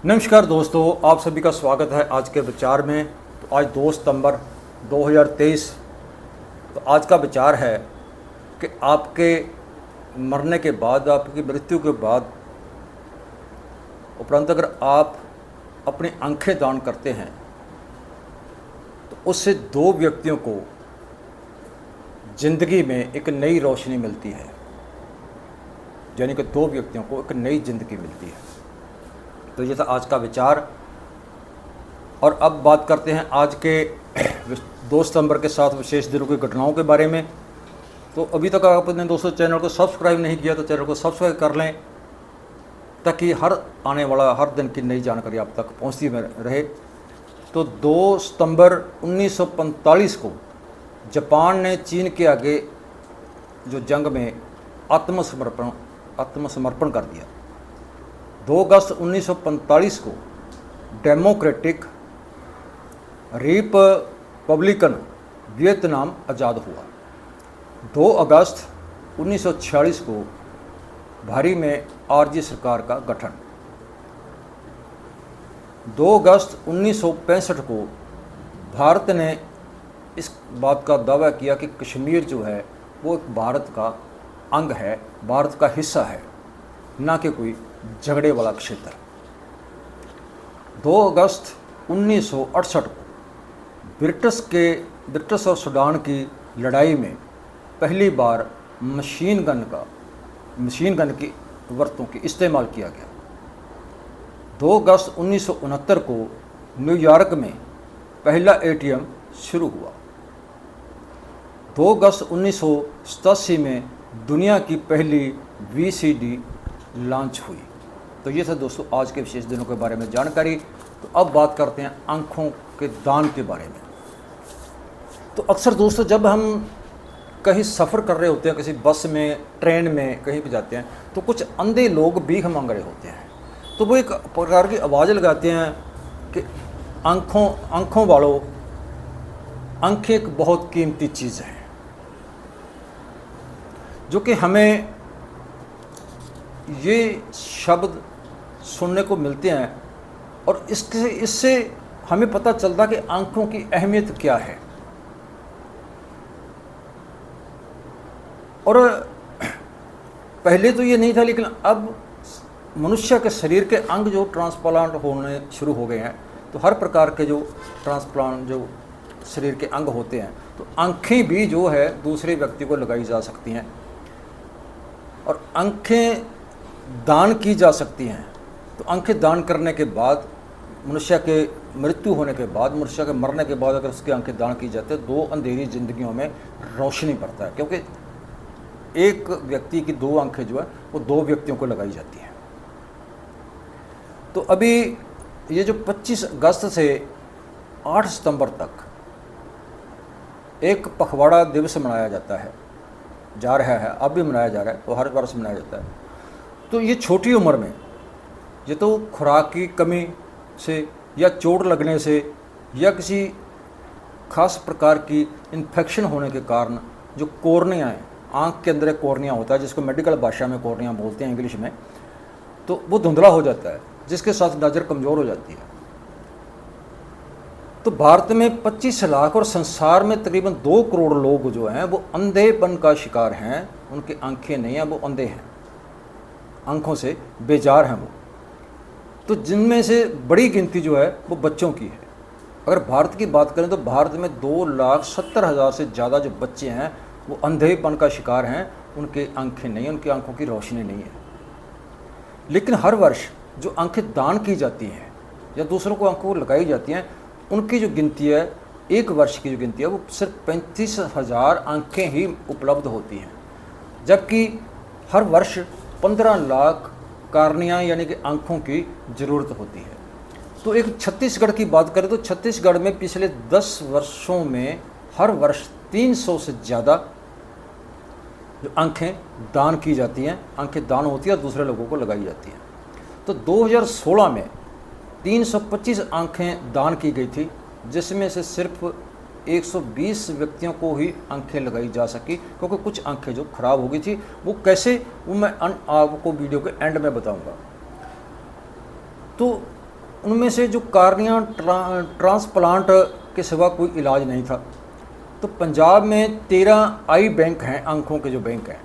नमस्कार दोस्तों, आप सभी का स्वागत है आज के विचार में। तो आज 2 सितंबर 2023। तो आज का विचार है कि आपके मरने के बाद, आपकी मृत्यु के बाद उपरांत अगर आप अपनी आंखें दान करते हैं तो उससे 2 व्यक्तियों को ज़िंदगी में एक नई रोशनी मिलती है, यानी कि 2 व्यक्तियों को एक नई ज़िंदगी मिलती है। तो ये था आज का विचार। और अब बात करते हैं आज के 2 सितंबर के 7 विशेष दिनों की घटनाओं के बारे में। तो अभी तक आपने दोस्तों चैनल को सब्सक्राइब नहीं किया तो चैनल को सब्सक्राइब कर लें, ताकि हर आने वाला हर दिन की नई जानकारी आप तक पहुंचती रहे। तो 2 सितंबर 1945 को जापान ने चीन के आगे जो जंग में आत्मसमर्पण कर दिया। 2 अगस्त 1945 को डेमोक्रेटिक रिपब्लिकन वियतनाम आज़ाद हुआ। 2 अगस्त 1946 को भारी में आरजी सरकार का गठन। 2 अगस्त 1965 को भारत ने इस बात का दावा किया कि कश्मीर जो है वो एक भारत का अंग है, भारत का हिस्सा है, ना कि कोई झगड़े वाला क्षेत्र। 2 अगस्त 1968 को ब्रिटिश और सूडान की लड़ाई में पहली बार मशीन गन की वर्तों की इस्तेमाल किया गया। 2 अगस्त 1969 को न्यूयॉर्क में पहला एटीएम शुरू हुआ। 2 अगस्त 1987 में दुनिया की पहली वीसीडी लॉन्च हुई। तो ये था दोस्तों आज के विशेष दिनों के बारे में जानकारी। तो अब बात करते हैं आँखों के दान के बारे में। तो अक्सर दोस्तों जब हम कहीं सफ़र कर रहे होते हैं, किसी बस में, ट्रेन में, कहीं भी जाते हैं, तो कुछ अंधे लोग भीख मांग रहे होते हैं। तो वो एक प्रकार की आवाज़ लगाते हैं कि आँखों वालों, आँखें एक बहुत कीमती चीज़ है, जो कि हमें ये शब्द सुनने को मिलते हैं और इससे हमें पता चलता कि आँखों की अहमियत क्या है। और पहले तो ये नहीं था, लेकिन अब मनुष्य के शरीर के अंग जो ट्रांसप्लांट होने शुरू हो गए हैं, तो हर प्रकार के जो ट्रांसप्लांट जो शरीर के अंग होते हैं, तो आँखें भी जो है दूसरे व्यक्ति को लगाई जा सकती हैं और आँखें दान की जा सकती हैं। तो आंखें दान करने के बाद, मनुष्य के मृत्यु होने के बाद, मनुष्य के मरने के बाद अगर उसकी आंखें दान की जाती है, 2 अंधेरी जिंदगियों में रोशनी पड़ता है, क्योंकि एक व्यक्ति की 2 आंखें जो है वो 2 व्यक्तियों को लगाई जाती है। तो अभी ये जो 25 अगस्त से 8 सितंबर तक एक पखवाड़ा दिवस मनाया जाता है, जा रहा है, अब भी मनाया जा रहा है, तो हर वर्ष मनाया जाता है। तो ये छोटी उम्र में, ये तो खुराक की कमी से या चोट लगने से या किसी खास प्रकार की इन्फेक्शन होने के कारण जो कॉर्निया है, आँख के अंदर एक कॉर्निया होता है, जिसको मेडिकल भाषा में कॉर्निया बोलते हैं इंग्लिश में, तो वो धुंधला हो जाता है, जिसके साथ नज़र कमज़ोर हो जाती है। तो भारत में 25 लाख और संसार में तकरीबन 2 करोड़ लोग जो हैं वो अंधेपन का शिकार हैं। उनकी आंखें नहीं हैं, वो अंधे हैं, आँखों से बेजार हैं वो। तो जिनमें से बड़ी गिनती जो है वो बच्चों की है। अगर भारत की बात करें तो भारत में 2,70,000 से ज़्यादा जो बच्चे हैं वो अंधेपन का शिकार हैं, उनकी आंखें नहीं, उनकी आंखों की रोशनी नहीं है। लेकिन हर वर्ष जो आंखें दान की जाती हैं या दूसरों को आंखों को लगाई जाती हैं, उनकी जो गिनती है, एक वर्ष की जो गिनती है, वो सिर्फ 35,000 आंखें ही उपलब्ध होती हैं, जबकि हर वर्ष 15 लाख कार्निया यानी कि आँखों की ज़रूरत होती है। तो एक छत्तीसगढ़ की बात करें तो छत्तीसगढ़ में पिछले 10 वर्षों में हर वर्ष 300 से ज़्यादा जो आँखें दान की जाती हैं, आँखें दान होती है और दूसरे लोगों को लगाई जाती हैं। तो 2016 में 325 आँखें दान की गई थी, जिसमें से सिर्फ 120 व्यक्तियों को ही आंखें लगाई जा सकी, क्योंकि कुछ आंखें जो ख़राब हो गई थी। वो कैसे, वो मैं आपको वीडियो के एंड में बताऊंगा। तो उनमें से जो कार्निया ट्रांसप्लांट के सिवा कोई इलाज नहीं था। तो पंजाब में 13 आई बैंक हैं, आंखों के जो बैंक हैं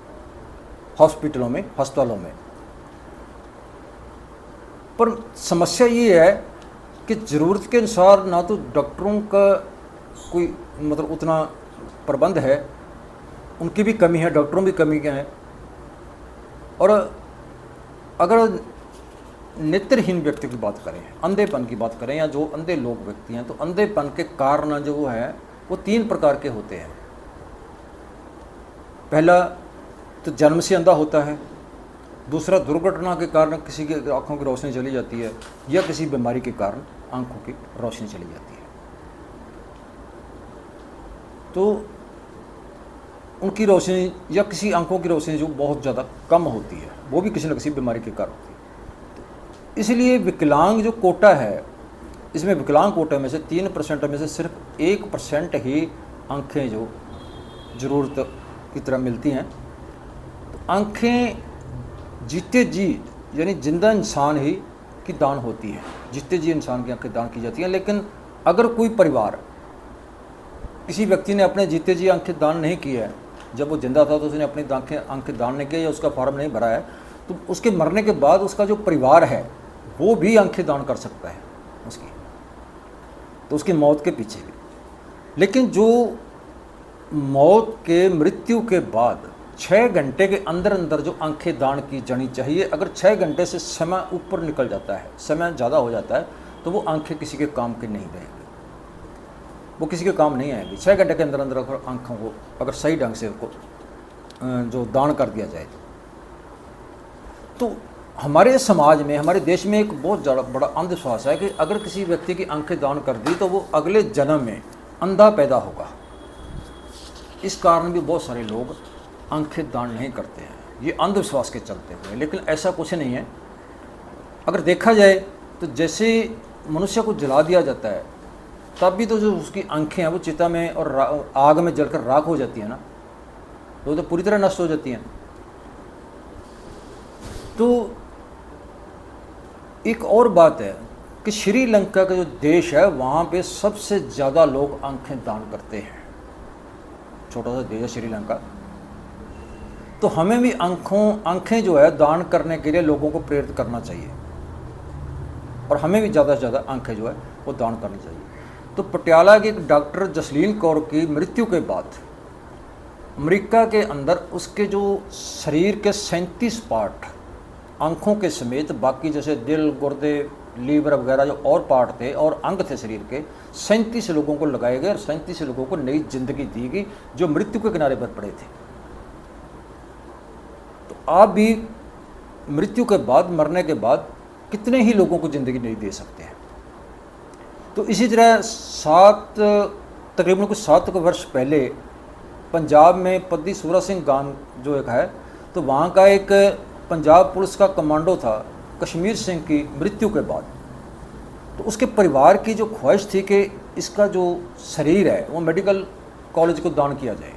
हॉस्पिटलों में, अस्पतालों में। पर समस्या ये है कि ज़रूरत के अनुसार ना तो डॉक्टरों का कोई मतलब उतना प्रबंध है, उनकी भी कमी है, डॉक्टरों की कमी क्या है। और अगर नेत्रहीन व्यक्ति की बात करें, अंधेपन की बात करें, या जो अंधे लोग व्यक्ति हैं, तो अंधेपन के कारण जो है वो 3 प्रकार के होते हैं। पहला तो जन्म से अंधा होता है, दूसरा दुर्घटना के कारण किसी की आँखों की रोशनी चली जाती है, या किसी बीमारी के कारण आँखों की रोशनी चली जाती है। तो उनकी रोशनी या किसी आंखों की रोशनी जो बहुत ज़्यादा कम होती है, वो भी किसी न किसी बीमारी के कारण होती है। इसलिए विकलांग जो कोटा है, इसमें विकलांग कोटे में से 3% में से सिर्फ 1% ही आंखें जो ज़रूरत की तरह मिलती हैं। तो आंखें जीते जी यानी जिंदा इंसान ही की दान होती है, जीते जी इंसान की आंखें दान की जाती हैं। लेकिन अगर कोई परिवार, किसी व्यक्ति ने अपने जीते जी आंखें दान नहीं की है, जब वो जिंदा था तो उसने अपनी आंखें दान नहीं किया या उसका फॉर्म नहीं भरा है, तो उसके मरने के बाद उसका जो परिवार है वो भी आंखें दान कर सकता है उसकी, तो उसकी मौत के पीछे भी। लेकिन जो मौत के मृत्यु के बाद 6 घंटे के अंदर अंदर जो आंखें दान की जानी चाहिए, अगर 6 घंटे से समय ऊपर निकल जाता है, समय ज़्यादा हो जाता है, तो वो आंखें किसी के काम की नहीं रहेंगी, वो किसी के काम नहीं आएगी। 6 घंटे के अंदर अंदर अगर आंखों को अगर सही ढंग से उनको जो दान कर दिया जाए, तो हमारे समाज में, हमारे देश में एक बहुत ज़्यादा बड़ा अंधविश्वास है कि अगर किसी व्यक्ति की आंखें दान कर दी तो वो अगले जन्म में अंधा पैदा होगा। इस कारण भी बहुत सारे लोग आंखें दान नहीं करते हैं, ये अंधविश्वास के चलते हुए। लेकिन ऐसा कुछ नहीं है। अगर देखा जाए तो जैसे मनुष्य को जला दिया जाता है, तब भी तो जो उसकी आंखें हैं वो चिता में और आग में जलकर राख हो जाती है ना, तो पूरी तरह नष्ट हो जाती हैं। तो एक और बात है कि श्रीलंका का जो देश है, वहाँ पे सबसे ज़्यादा लोग आंखें दान करते हैं। छोटा सा देश है श्रीलंका। तो हमें भी आंखें जो है दान करने के लिए लोगों को प्रेरित करना चाहिए, और हमें भी ज़्यादा से ज़्यादा आंखें जो है वो दान करनी चाहिए। तो पटियाला के एक डॉक्टर जसलीन कौर की मृत्यु के बाद अमेरिका के अंदर उसके जो शरीर के 37 पार्ट आंखों के समेत, बाकी जैसे दिल, गुर्दे, लीवर वगैरह जो और पार्ट थे और अंग थे शरीर के, 37 लोगों को लगाए गए और 37 लोगों को नई जिंदगी दी गई जो मृत्यु के किनारे पर पड़े थे। तो आप भी मृत्यु के बाद, मरने के बाद कितने ही लोगों को ज़िंदगी नहीं दे सकते हैं। तो इसी तरह तकरीबन कुछ 7 वर्ष पहले पंजाब में पद्दी सूरा सिंह गांव जो एक है, तो वहाँ का एक पंजाब पुलिस का कमांडो था कश्मीर सिंह की मृत्यु के बाद। तो उसके परिवार की जो ख्वाहिश थी कि इसका जो शरीर है वो मेडिकल कॉलेज को दान किया जाए।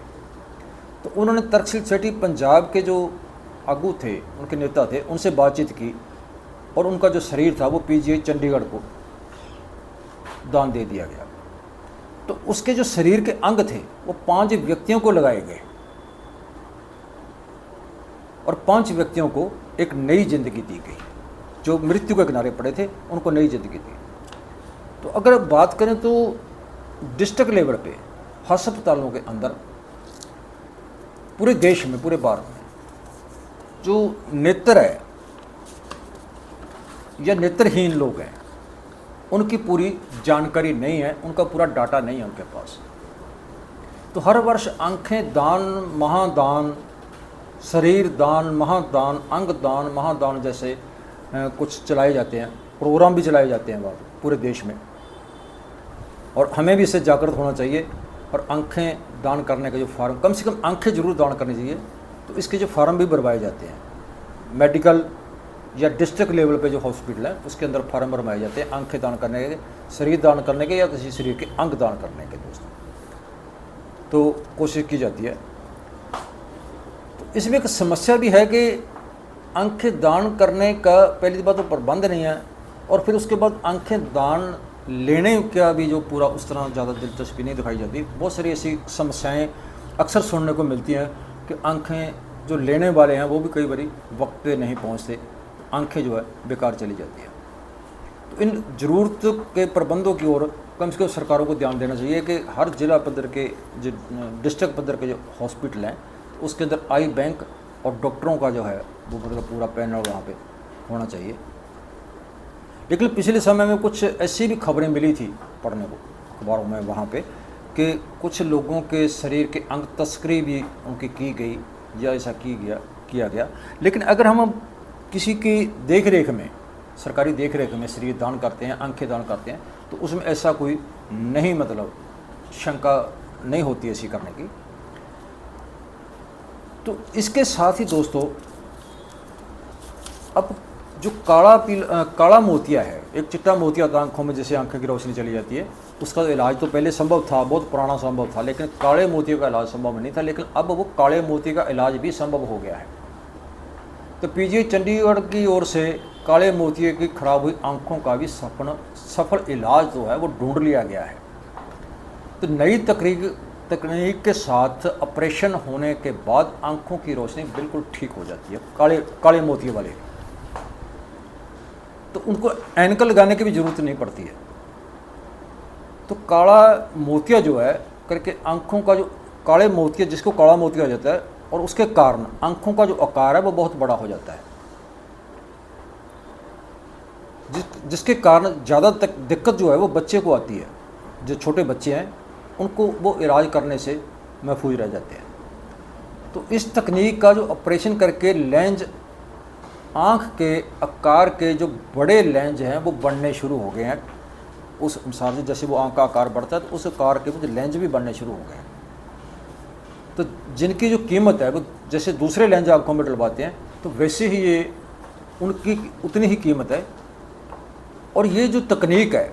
तो उन्होंने तर्कशील सेठी पंजाब के जो आगू थे, उनके नेता थे, उनसे बातचीत की और उनका जो शरीर था वो पीजीआई चंडीगढ़ को दान दे दिया गया। तो उसके जो शरीर के अंग थे वो 5 व्यक्तियों को लगाए गए और 5 व्यक्तियों को एक नई जिंदगी दी गई। जो मृत्यु के किनारे पड़े थे उनको नई जिंदगी दी। तो अगर बात करें तो डिस्ट्रिक्ट लेवल पे अस्पतालों के अंदर पूरे देश में, पूरे भारत में जो नेत्र है या नेत्रहीन लोग हैं, उनकी पूरी जानकारी नहीं है, उनका पूरा डाटा नहीं है उनके पास। तो हर वर्ष आंखें दान, महादान, शरीर दान, महादान, अंग दान, महादान जैसे कुछ चलाए जाते हैं, प्रोग्राम भी चलाए जाते हैं वहाँ पूरे देश में। और हमें भी इससे जागृत होना चाहिए और आंखें दान करने का जो फार्म, कम से कम आंखें जरूर दान करनी चाहिए। तो इसके जो फार्म भी भरवाए जाते हैं, मेडिकल या डिस्ट्रिक्ट लेवल पे जो हॉस्पिटल है उसके अंदर फार्म भरवाए जाते हैं आंखें दान करने के, शरीर दान करने के या किसी शरीर के अंग दान करने के। दोस्तों, तो कोशिश की जाती है। तो इसमें एक समस्या भी है कि आंखें दान करने का पहली बात तो प्रबंध नहीं है, और फिर उसके बाद आंखें दान लेने का भी जो पूरा उस तरह ज़्यादा दिलचस्पी नहीं दिखाई जाती। बहुत सारी ऐसी समस्याएं अक्सर सुनने को मिलती हैं कि आंखें जो लेने वाले हैं वो भी कई बारी वक्त पे नहीं पहुंचते, आंखें जो है बेकार चली जाती है। तो इन ज़रूरत के प्रबंधों की ओर कम से कम सरकारों को ध्यान देना चाहिए कि हर जिला पद्धर के जो डिस्ट्रिक्ट पद्धर के जो हॉस्पिटल हैं उसके अंदर आई बैंक और डॉक्टरों का जो है वो मतलब पूरा पैनल वहाँ पे होना चाहिए। लेकिन पिछले समय में कुछ ऐसी भी खबरें मिली थी पढ़ने को अखबारों में वहाँ पे कि कुछ लोगों के शरीर के अंग तस्करी भी उनकी की गई या ऐसा किया गया। लेकिन अगर हम किसी की देख रेख में, सरकारी देख रेख में शरीर दान करते हैं, आंखें दान करते हैं, तो उसमें ऐसा कोई नहीं मतलब शंका नहीं होती ऐसी करने की। तो इसके साथ ही दोस्तों अब जो काला मोतिया है, एक चिट्टा मोतिया था आँखों में, जैसे आंखें की रोशनी चली जाती है, उसका इलाज तो पहले संभव था, बहुत पुराना संभव था, लेकिन काले मोतिये का इलाज संभव नहीं था। लेकिन अब वो काले मोतिये का इलाज भी संभव हो गया है। तो पीजीआई चंडीगढ़ की ओर से काले मोतिये की खराब हुई आंखों का भी सफल इलाज जो है वो ढूंढ लिया गया है। तो नई तकनीक के साथ ऑपरेशन होने के बाद आंखों की रोशनी बिल्कुल ठीक हो जाती है काले मोतिये वाले, तो उनको एनकल लगाने की भी ज़रूरत नहीं पड़ती है। तो काला मोतिया जो है करके आंखों का जो काले मोतिया, जिसको काला मोतिया जाता है, और उसके कारण आंखों का जो आकार है वो बहुत बड़ा हो जाता है, जिसके कारण ज़्यादा दिक्कत जो है वो बच्चे को आती है। जो छोटे बच्चे हैं उनको वो इलाज करने से महफूज रह जाते हैं। तो इस तकनीक का जो ऑपरेशन करके लेंस, आँख के आकार के जो बड़े लेंस हैं वो बनने शुरू हो गए हैं। उस अनुसार से जैसे वो आँख का आकार बढ़ता है तो उस आकार के जो लेंस भी बनने शुरू हो गए हैं। तो जिनकी जो कीमत है वो जैसे दूसरे लेंस आँखों में डलवाते हैं तो वैसे ही ये उनकी उतनी ही कीमत है। और ये जो तकनीक है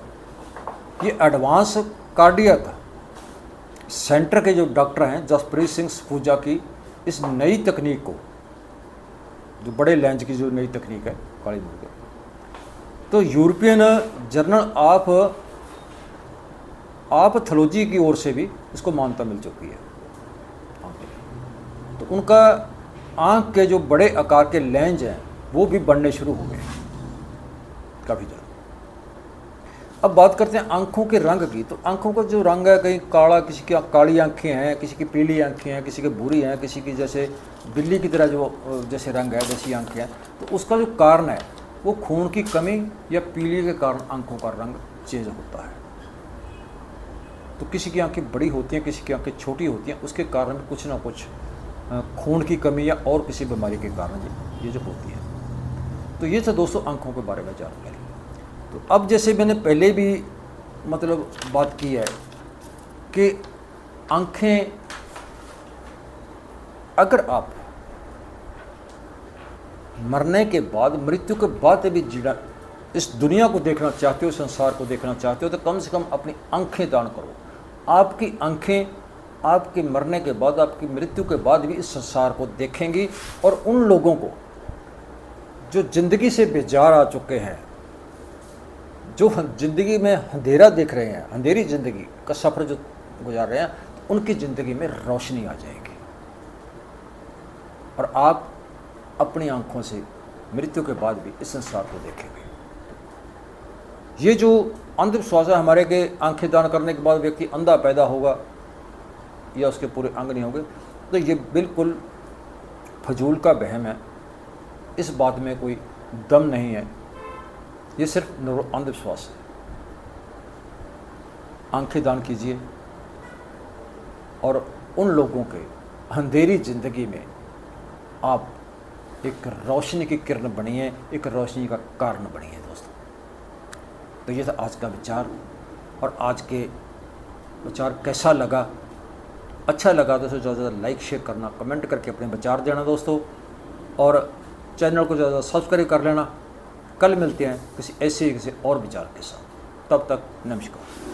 ये एडवांस कार्डियक सेंटर के जो डॉक्टर हैं जसप्रीत सिंह सफूजा की इस नई तकनीक को, जो बड़े लेंस की जो नई तकनीक है काली मोतिया, तो यूरोपियन जर्नल ऑफ पैथोलॉजी की ओर से भी इसको मान्यता मिल चुकी है। तो उनका आँख के जो बड़े आकार के लेंस हैं वो भी बनने शुरू हो गए काफ़ी जल्द। अब बात करते हैं आँखों के रंग की। तो आँखों का जो रंग है, कहीं काला, किसी की काली आँखें हैं, किसी की पीली आँखें हैं, किसी की भूरी हैं, किसी की जैसे बिल्ली की तरह जो जैसे रंग है वैसी आँखें हैं। तो उसका जो कारण है वो खून की कमी या पीली के कारण आँखों का रंग चेंज होता है। तो किसी की आँखें बड़ी होती हैं, किसी की आँखें छोटी होती हैं, उसके कारण कुछ ना कुछ खून की कमी या और किसी बीमारी के कारण ये जो होती है। तो ये था दोस्तों आँखों के बारे में जानकारी। तो अब जैसे मैंने पहले भी मतलब बात की है कि आँखें, अगर आप मरने के बाद, मृत्यु के बाद भी जीना, इस दुनिया को देखना चाहते हो, संसार को देखना चाहते हो, तो कम से कम अपनी आँखें दान करो। आपकी आँखें आपके मरने के बाद, आपकी मृत्यु के बाद भी इस संसार को देखेंगी। और उन लोगों को जो ज़िंदगी से बेजार आ चुके हैं, जो ज़िंदगी में अंधेरा देख रहे हैं, अंधेरी ज़िंदगी का सफ़र जो गुजार रहे हैं, तो उनकी ज़िंदगी में रोशनी आ जाएगी और आप अपनी आँखों से मृत्यु के बाद भी इस संसार को देखेंगे। ये जो अंधविश्वास है हमारे के आंखें दान करने के बाद व्यक्ति अंधा पैदा होगा या उसके पूरे अंग नहीं होंगे, तो ये बिल्कुल फजूल का वहम है। इस बात में कोई दम नहीं है, ये सिर्फ अंधविश्वास है। आंखें दान कीजिए और उन लोगों के अंधेरी ज़िंदगी में आप एक रोशनी की किरण बनिए, एक रोशनी का कारण बनिए दोस्तों। तो ये था आज का विचार। और आज के विचार कैसा लगा, अच्छा लगा तो ज़्यादा से ज़्यादा लाइक शेयर करना, कमेंट करके अपने विचार देना दोस्तों, और चैनल को ज़्यादा सब्सक्राइब कर लेना। कल मिलते हैं किसी और विचार के साथ, तब तक नमस्कार।